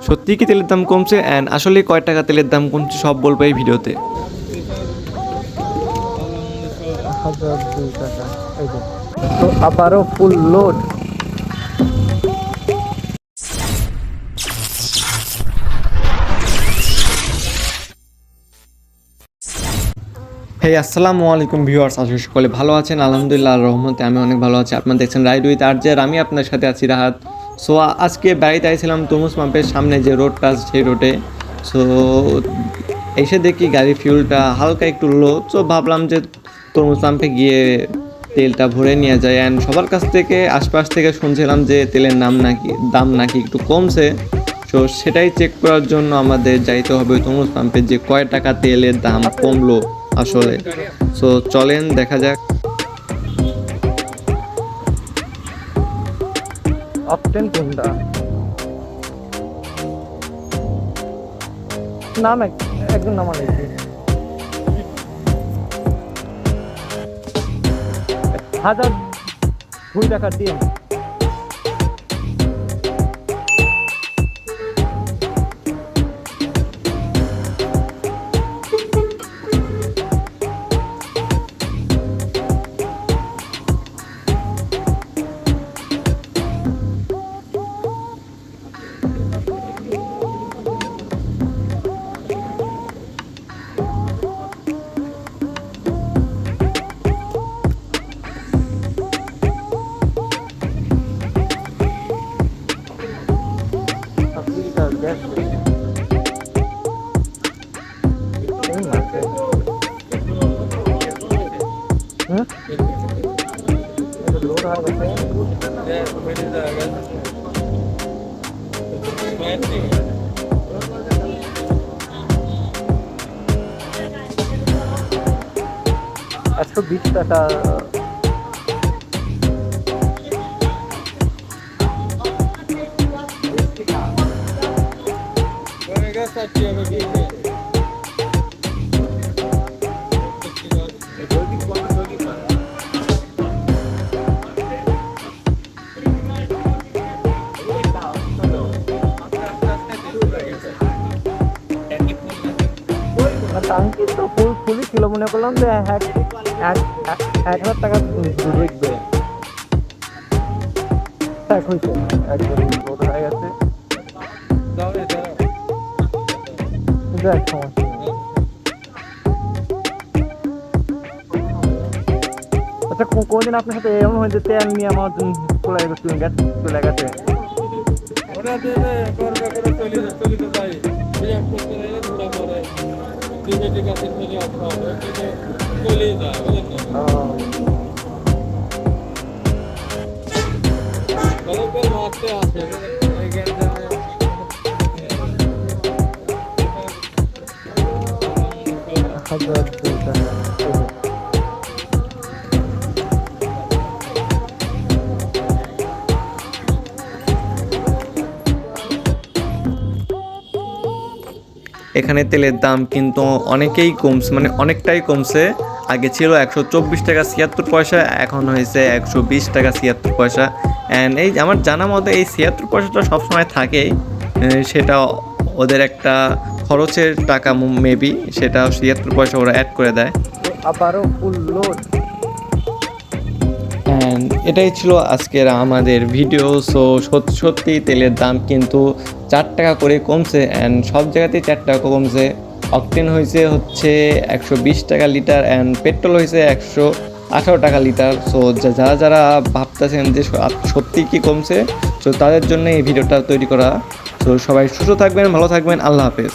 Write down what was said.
সত্যি কি তেলের দাম কমছে অ্যান্ড আসলে কয় টাকা তেলের দাম কমছে সব বলবো এই ভিডিওতে। 1002 টাকা। এই যে তো আবারও ফুল লোড। হেই আসসালামু আলাইকুম ভিউয়ার্স, আশা করি সকলে ভালো আছেন। আলহামদুলিল্লাহ আল্লাহর রহমতে আমি অনেক ভালো আছি। আপনারা দেখছেন রাইড উইথ আরজে, আমি আপনার সাথে আছি রাহাত। সো আজকে বাড়িতে আইছিলাম তরমুজ পাম্পের সামনে যে রোডটা আছে সেই রোডে। সো এসে দেখি গাড়ির ফিউলটা হালকা একটু লো, সো ভাবলাম যে তরমুজ পাম্পে গিয়ে তেলটা ভরে নিয়ে যায়। অ্যান্ড সবার কাছ থেকে আশপাশ থেকে শুনছিলাম যে তেলের দাম নাকি একটু কমছে। সো সেটাই চেক করার জন্য আমাদের যাইতে হবে তরমুজ পাম্পে যে কয় টাকা তেলের দাম কমলো আসলে। সো চলেন দেখা যাক। অপটেন কোনটা নাম একদম নামা নেই। 1002 টাকা দিয়ে $120। টাঙ্কি তো ফুলই ছিল, মনে করলাম যে 1000 টাকা দেখবে হয়েছে একদম বোধ হয়ে গেছে। দেখ সমস্যা নেই। আচ্ছা কোনদিন আপনার সাথে এমন হয়েছে তেল নিয়ে আমার চলে গেছে? এখানে তেলের দাম কিন্তু অনেকেই কমছে, মানে অনেকটাই কমছে। আগে ছিল 124 টাকা 76 পয়সা, এখন হয়েছে 120 টাকা 76 পয়সা। অ্যান্ড এই আমার জানা মতে এই 76 পয়সাটা সবসময় থাকেই, সেটা ওদের একটা খরচের টাকা মেবি, সেটা 76 পয়সা ওরা অ্যাড করে দেয়। আবারও ফুল লোড। অ্যান্ড এটাই ছিল আজকের আমাদের ভিডিও। সো সত্যি তেলের দাম কিন্তু 4 টাকা করে কমছে, অ্যান্ড সব জায়গাতেই 4 টাকা কমছে। অকটেন হয়েছে হচ্ছে 120 টাকা লিটার, অ্যান্ড পেট্রোল হয়েছে 118 টাকা লিটার। সো যারা ভাবতেছেন যে সত্যি কি কমছে, সো তাদের জন্য এই ভিডিওটা তৈরি করা। সো সবাই সুস্থ থাকবেন, ভালো থাকবেন, আল্লাহ হাফেজ।